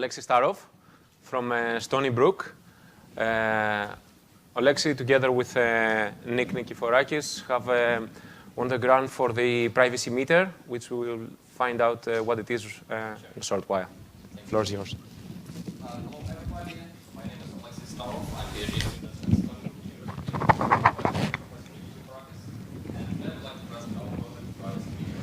Alexis Starov from Stony Brook. Alexis, together with Nikiforakis, have won the grant for the PrivacyMeter, which we will find out what it is in a short while. The floor is yours. Hello, everybody. My name is Alexis Starov. I'm PhD student at Stony Brook University. And I would like to present our project, PrivacyMeter.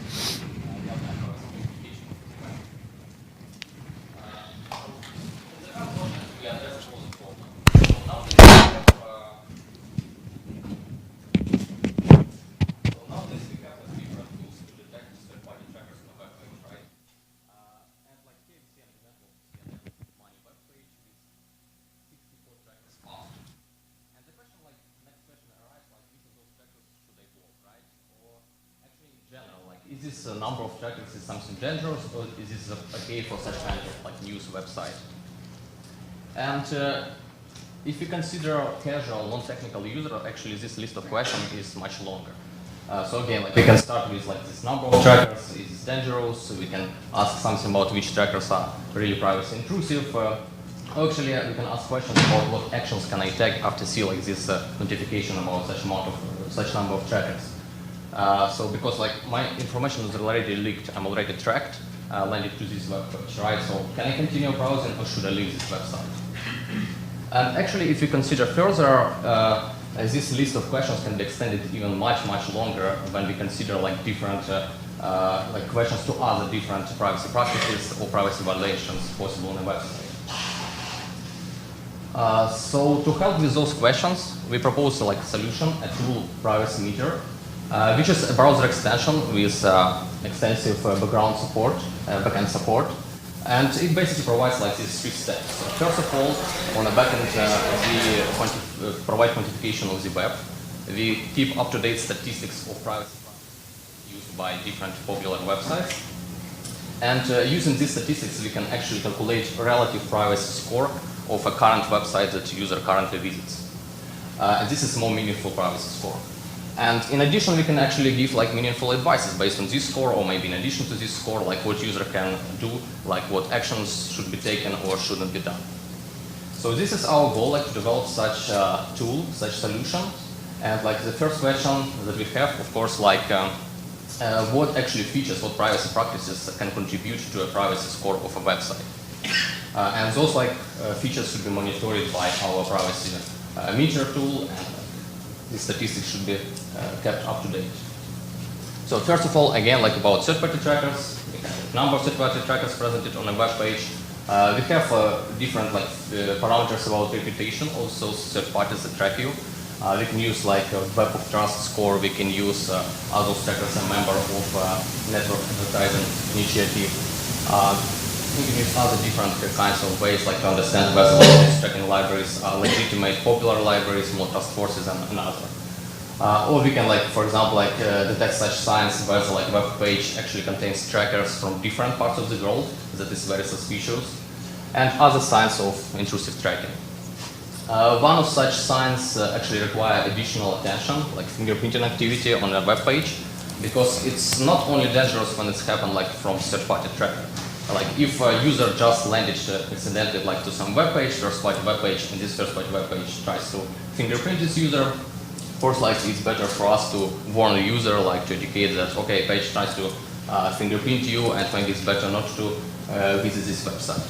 Is this a number of trackers is something dangerous, or is this okay for such kind of news website? And if you consider casual, non-technical user, actually this list of questions is much longer. So again, we can start with this number of trackers, is this dangerous? So we can ask something about which trackers are really privacy intrusive. Actually, we can ask questions about what actions can I take after see this notification about such number of trackers. So because my information is already leaked, I'm already tracked, landed to this web page, right? So can I continue browsing or should I leave this website? And actually, if you consider further, this list of questions can be extended even much longer when we consider different questions to other different privacy practices or privacy violations possible on a website. So to help with those questions, we propose a solution, a tool, PrivacyMeter, which is a browser extension with extensive background support, backend support, and it basically provides these 3 steps. So first of all, on the backend, we provide quantification of the web. We keep up-to-date statistics of privacy used by different popular websites, and using these statistics, we can actually calculate relative privacy score of a current website that the user currently visits. And this is a more meaningful privacy score. And in addition, we can actually give meaningful advices based on this score, or maybe in addition to this score, what user can do, what actions should be taken or shouldn't be done. So this is our goal, to develop such tool, such solution. And the first question that we have, of course, what actually features, what privacy practices can contribute to a privacy score of a website. And those features should be monitored by our privacy meter tool, and the statistics should be kept up to date. So first of all, again, about third-party trackers, we have a number of third-party trackers presented on a web page. We have different parameters about reputation of those third parties that track you. We can use a Web of Trust score. We can use are those trackers a member of network advertising initiative. We can use other different kinds of ways to understand whether those tracking libraries are legitimate popular libraries, more task forces, and other. Or we can, for example, detect such signs whether a web page actually contains trackers from different parts of the world that is very suspicious, and other signs of intrusive tracking. One of such signs actually require additional attention, fingerprinting activity on a web page, because it's not only dangerous when it's happened from third-party tracker. If a user just landed accidentally to some web page, first-party web page, and this first-party web page tries to fingerprint this user, of course, it's better for us to warn the user, to educate that, okay, page tries to fingerprint you, and maybe it's better not to visit this website.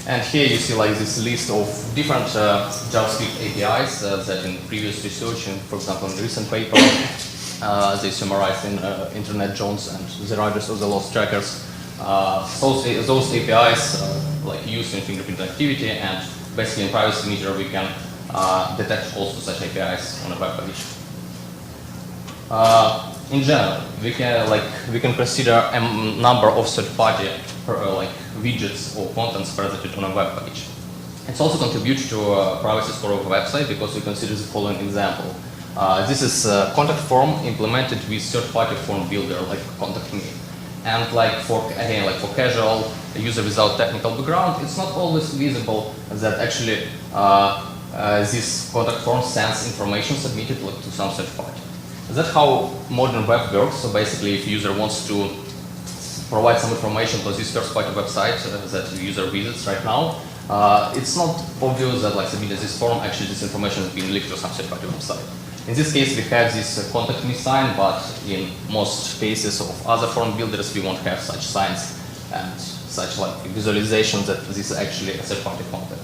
And here you see this list of different JavaScript APIs that in previous research, and for example, in the recent paper, they summarized in Internet Jones and the Riders of the Lost Trackers. Those APIs used in fingerprint activity, and basically in PrivacyMeter we can detect also such APIs on a web page. In general, we can consider a number of third-party widgets or contents presented on a web page. It's also contributes to a privacy score of a website because we consider the following example. This is a contact form implemented with third-party form builder like Contact Me. And for casual user without technical background, it's not always visible that actually this contact form sends information submitted to some third party. That's how modern web works. So basically, if user wants to provide some information to this first-party website that the user visits right now, it's not obvious that like submitting this form, actually this information is being linked to some third-party website. In this case, we have this contact me sign, but in most cases of other form builders, we won't have such signs and such like visualization that this is actually a third-party contact.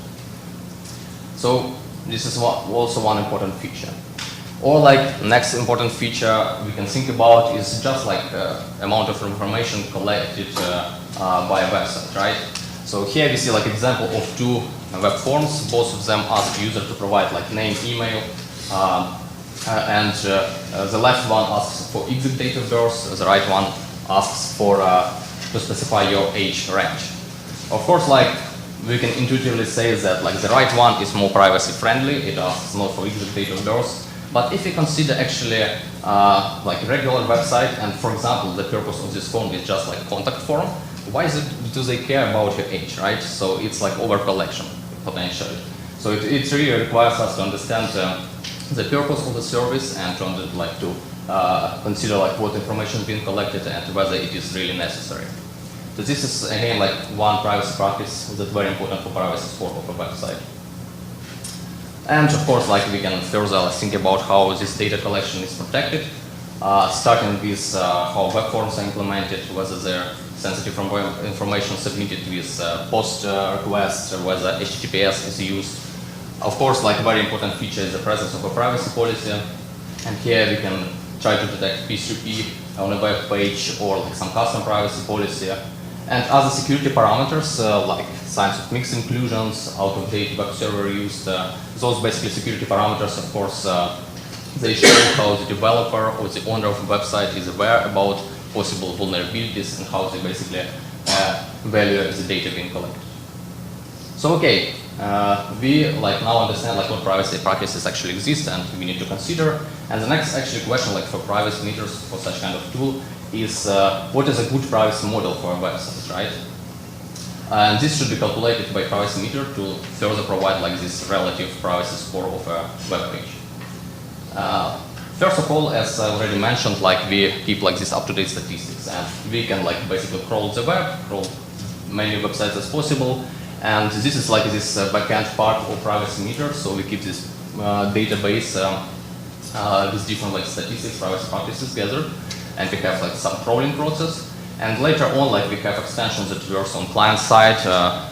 So this is also one important feature. Or like next important feature we can think about is just like amount of information collected by a website, right? So here we see like example of two web forms. Both of them ask user to provide like name, email, and the left one asks for exact date of birth. The right one asks for to specify your age range. Of course, like we can intuitively say that like the right one is more privacy friendly. It asks not for exact date of birth. But if you consider actually like a regular website, and for example, the purpose of this form is just like contact form, why do they care about your age, right? So it's like over collection potentially. So it really requires us to understand the purpose of the service and to consider like what information is being collected and whether it is really necessary. So this is again like one privacy practice that's very important for privacy score of a website. And of course, like we can further think about how this data collection is protected, starting with how web forms are implemented, whether they're sensitive information submitted with post requests, or whether HTTPS is used. Of course, like a very important feature is the presence of a privacy policy, and here we can try to detect P3P on a web page or like some custom privacy policy, and other security parameters like signs of mixed inclusions, out-of-date web server used. Those basically security parameters, of course, they show how the developer or the owner of the website is aware about possible vulnerabilities and how they basically value the data being collected. So okay, we like now understand like what privacy practices actually exist and we need to consider. And the next actually question like for privacy meters for such kind of tool is what is a good privacy model for a website, right? And this should be calculated by PrivacyMeter to further provide like this relative privacy score of a web page. First of all, as I already mentioned, like we keep like this up-to-date statistics, and we can like basically crawl the web, crawl many websites as possible, and this is like this backend part of PrivacyMeter. So we keep this database with different like statistics, privacy practices gathered, and we have like some crawling process. And later on, like we have extensions that works on client side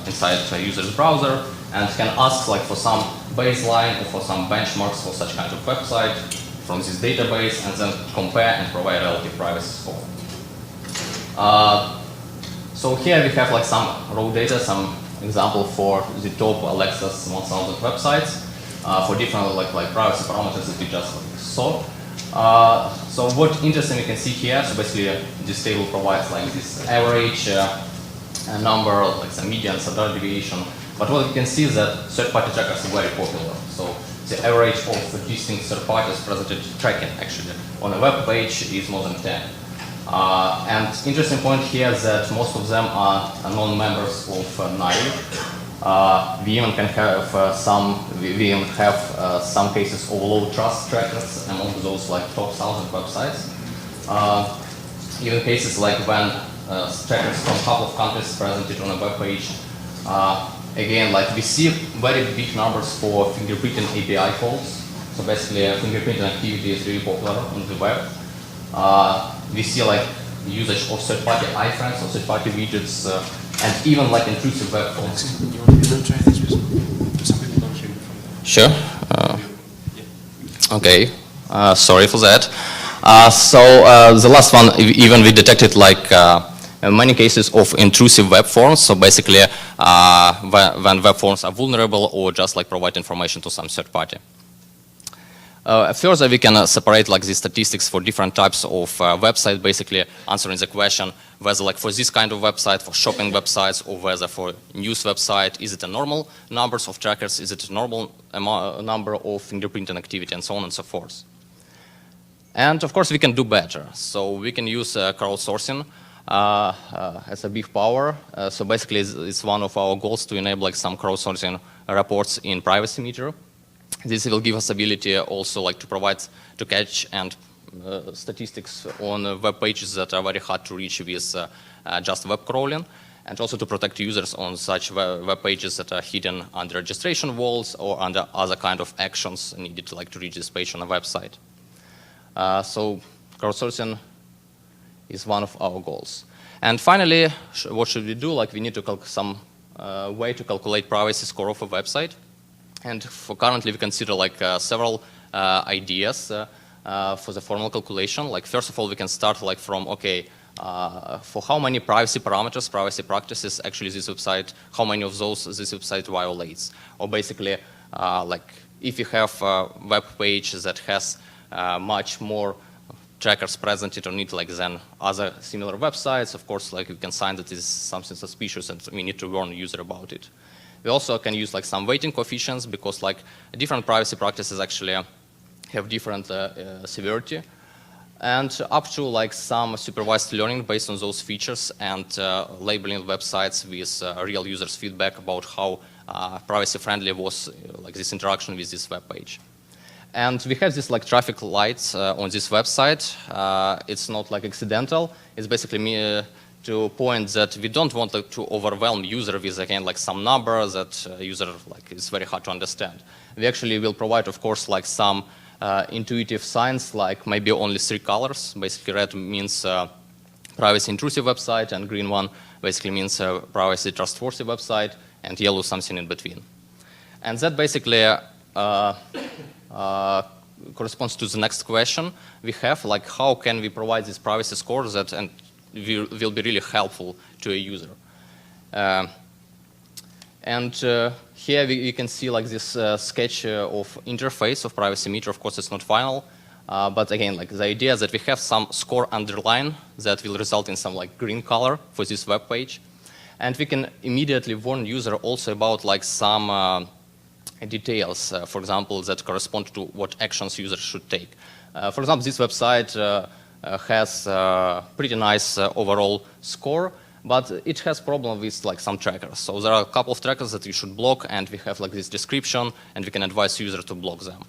inside a user's browser, and can ask like for some baseline or for some benchmarks for such kind of website from this database, and then compare and provide relative privacy score. So here we have like some raw data, some example for the top Alexa's 1000 websites for different like privacy parameters that we just saw. So what interesting we can see here, so basically this table provides like this average number, like some median, standard deviation. But what we can see is that third-party trackers are very popular. So the average of distinct third parties presented tracking actually on a web page is more than 10. And interesting point here is that most of them are non-members of naive. We even can have some cases of low trust trackers among those like top 1000 websites. Even cases like when trackers from a couple of countries presented on a web page. Again, like we see very big numbers for fingerprinting API calls. So basically, fingerprinting activity is really popular on the web. We see like usage of third-party iframes or third-party widgets, and even like intrusive web calls. You don't try this because some people don't hear you from there. Sure. Okay. Sorry for that. The last one, even we detected like many cases of intrusive web forms. So basically, when web forms are vulnerable or just like provide information to some third party. Further, we can separate like the statistics for different types of websites, basically answering the question whether like for this kind of website, for shopping websites, or whether for news website, is it a normal numbers of trackers, is it a normal number of fingerprinting activity, and so on and so forth. And of course, we can do better. So we can use crowdsourcing as a big power. So basically, it's one of our goals to enable like some crowdsourcing reports in PrivacyMeter. This will give us ability also like to provide, to catch and statistics on web pages that are very hard to reach with just web crawling, and also to protect users on such web pages that are hidden under registration walls or under other kind of actions needed to reach this page on a website. So crowdsourcing is one of our goals. And finally, what should we do? We need to some way to calculate privacy score of a website. And for currently, we consider several ideas for the formal calculation. First of all, we can start from, okay, for how many privacy parameters, privacy practices actually this website, how many of those this website violates? Or basically, if you have a web page that has much more trackers present on it than other similar websites, of course, you can sign that this is something suspicious and we need to warn the user about it. We also can use some weighting coefficients because different privacy practices actually have different severity, and up to some supervised learning based on those features and labeling websites with real users' feedback about how privacy friendly was this interaction with this web page. And we have this traffic lights on this website. It's not accidental. It's basically to point that we don't want to overwhelm user with again some number that user is very hard to understand. We actually will provide, of course, some intuitive signs, maybe only 3 colors. Basically, red means privacy intrusive website, and green one basically means privacy trustworthy website, and yellow something in between. And that basically corresponds to the next question we have, how can we provide this privacy score that and will be really helpful to a user. Here we can see this sketch of interface of PrivacyMeter. Of course, it's not final, but again, the idea is that we have some score underline that will result in some green color for this web page, and we can immediately warn user also about some details, for example, that correspond to what actions users should take. For example, this website has a pretty nice overall score, but it has problem with some trackers. So there are a couple of trackers that you should block, and we have this description, and we can advise user to block them.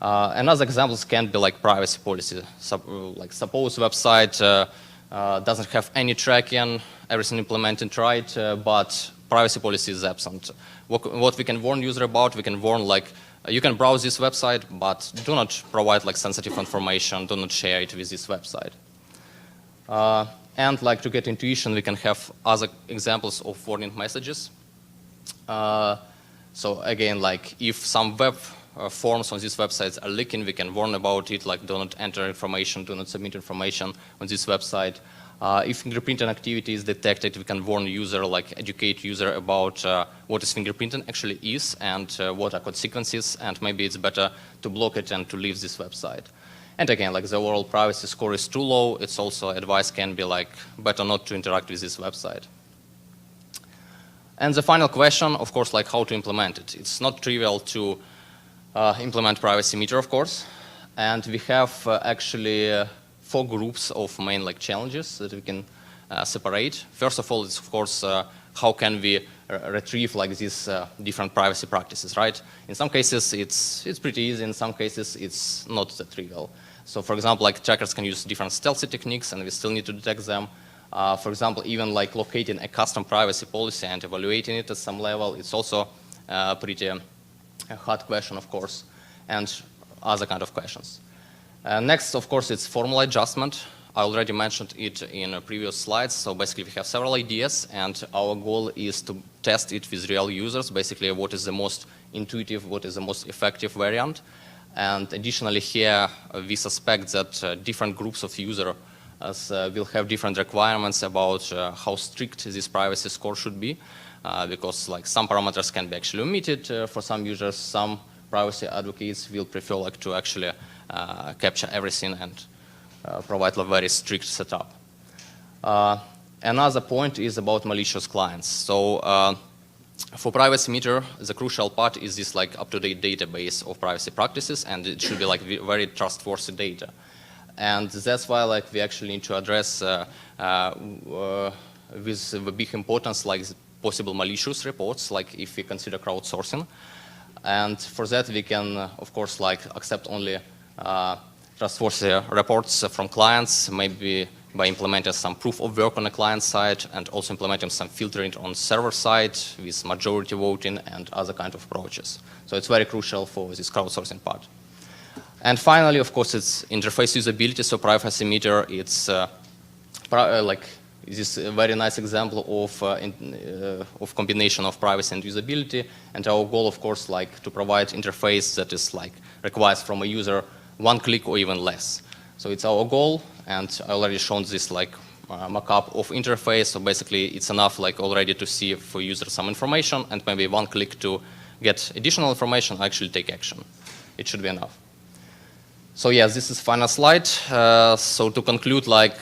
Another examples can be privacy policy. Suppose website doesn't have any tracking, everything implemented right, but privacy policy is absent. What we can warn user about, we can warn you can browse this website, but do not provide sensitive information, do not share it with this website. And to get intuition, we can have other examples of warning messages. So again, if some web forms on these websites are leaking, we can warn about it, do not enter information, do not submit information on this website. If fingerprinting activity is detected, we can warn user, educate user about what is fingerprinting actually is and what are consequences, and maybe it's better to block it and to leave this website. And again, the overall privacy score is too low, it's also advice can be better not to interact with this website. And the final question, of course, how to implement it. It's not trivial to implement PrivacyMeter, of course, and we have actually 4 groups of main challenges that we can separate. First of all, it's of course how can we retrieve these different privacy practices, right? In some cases it's pretty easy. In some cases it's not that trivial. So for example, trackers can use different stealthy techniques, and we still need to detect them. For example, even locating a custom privacy policy and evaluating it at some level, it's also a pretty hard question, of course, and other kind of questions. Next, of course, it's formal adjustment. I already mentioned it in previous slides. So basically, we have several ideas, and our goal is to test it with real users, basically what is the most intuitive, what is the most effective variant. And additionally here, we suspect that different groups of users will have different requirements about how strict this privacy score should be, because some parameters can be actually omitted for some users. Some privacy advocates will prefer to actually capture everything and provide a very strict setup. Another point is about malicious clients. So for PrivacyMeter, the crucial part is this up-to-date database of privacy practices, and it should be very trustworthy data. And that's why we actually need to address with the big importance possible malicious reports, if we consider crowdsourcing. And for that we can of course accept only trustworthy reports from clients, maybe by implementing some proof of work on the client side and also implementing some filtering on server side with majority voting and other kind of approaches. So it's very crucial for this crowdsourcing part. And finally, of course, it's interface usability. So PrivacyMeter, it's like this is a very nice example of combination of privacy and usability. And our goal, of course, like to provide interface that is like requires from a user one click or even less. So it's our goal, and I already shown this like mock-up of interface. So basically, it's enough like already to see for user some information, and maybe one click to get additional information, actually take action. It should be enough. So yes, this is final slide. So to conclude, like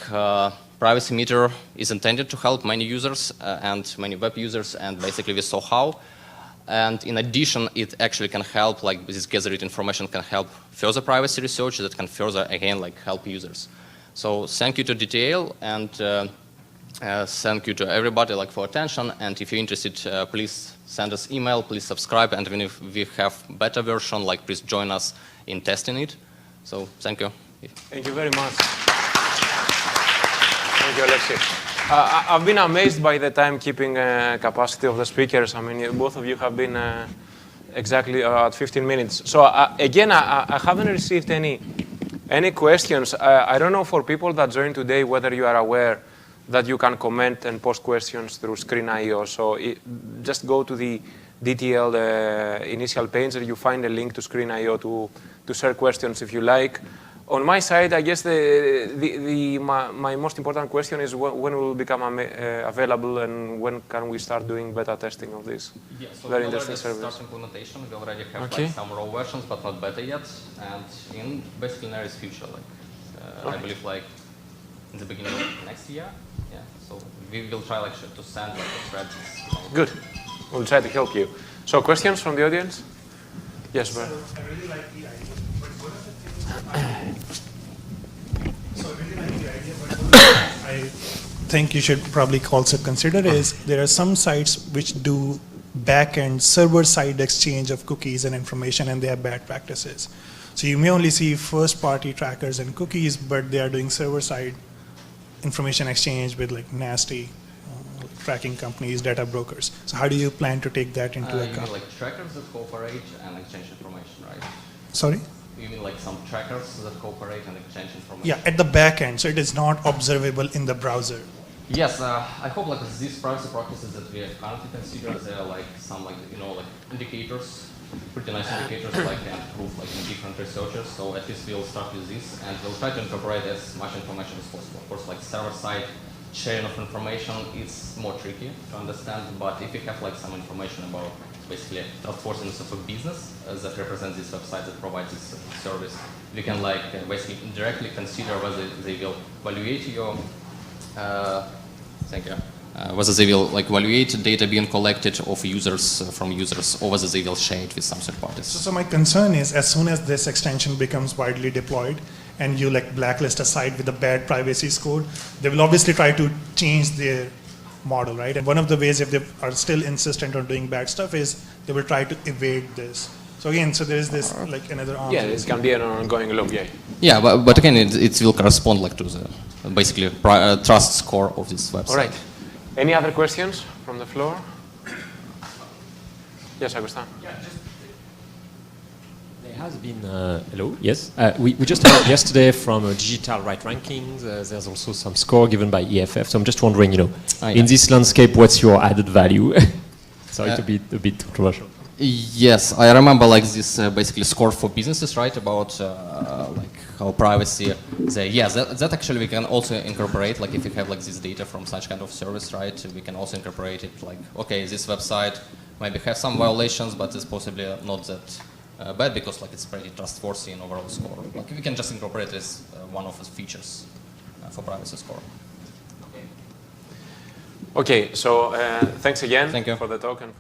PrivacyMeter is intended to help many users and many web users, and basically we saw how. And in addition, it actually can help, like this gathered information can help further privacy research that can further, again, like help users. So thank you to Detail, and thank you to everybody like for attention. And if you're interested, please send us email, please subscribe, and when we have beta version, like please join us in testing it. So thank you. Thank you very much. Thank you, Alexei. I've been amazed by the timekeeping capacity of the speakers. I mean, both of you have been exactly at 15 minutes. So again, I haven't received any questions. I don't know for people that joined today whether you are aware that you can comment and post questions through Screen.io. So just go to the detailed initial page and you find a link to Screen.io to share questions if you like. On my side, I guess my most important question is when will become available and when can we start doing beta testing of this? Yeah, so very we interesting already service. Start implementation. We already have like some raw versions, but not beta yet. And in basically nearest future, like I believe like in the beginning of next year. Yeah. So we will try like to send like a thread. Good. We'll try to help you. So questions from the audience? Yes, so Brian. I really like the idea, but one of the things I think you should probably also consider is there are some sites which do back-end server-side exchange of cookies and information, and they have bad practices. So you may only see first-party trackers and cookies, but they are doing server-side information exchange with like nasty tracking companies, data brokers. So how do you plan to take that into account? You mean like trackers that cooperate and exchange information, right? Sorry? You mean like some trackers that cooperate and exchange information? Yeah, at the back end, so it is not observable in the browser. Yes, I hope like these privacy practices that we currently consider, they are like some like like indicators, pretty nice indicators like and proof like in different researchers. So at least we'll start with this, and we'll try to incorporate as much information as possible. Of course, like server side sharing of information is more tricky to understand, but if you have like some information about basically trustworthiness of a business that represents this website that provides this service, we can like basically indirectly consider whether they will evaluate your whether they will like evaluate data being collected of users from users, or whether they will share it with some third parties. So my concern is as soon as this extension becomes widely deployed and you like blacklist a site with a bad privacy score, they will obviously try to change their model, right? And one of the ways, if they are still insistent on doing bad stuff, is they will try to evade this. So again, so there is this like another arm. Yeah, this can be an ongoing loop, yeah. Yeah, but again, it will correspond like to the basically trust score of this website. All right. Any other questions from the floor? Yes, Agustin. Yeah, there has been, hello, yes. We just heard yesterday from Digital Right Rankings, there's also some score given by EFF. So I'm just wondering, in this landscape, what's your added value? Sorry to be a bit controversial. Yes, I remember like this basically score for businesses, right? About like how privacy. That actually we can also incorporate. Like if you have like this data from such kind of service, right? We can also incorporate it. Like okay, this website maybe have some violations, but it's possibly not that bad because like it's pretty trustworthy in overall score. Like we can just incorporate this one of the features for privacy score. Okay, so thanks again Thank you. for the talk. And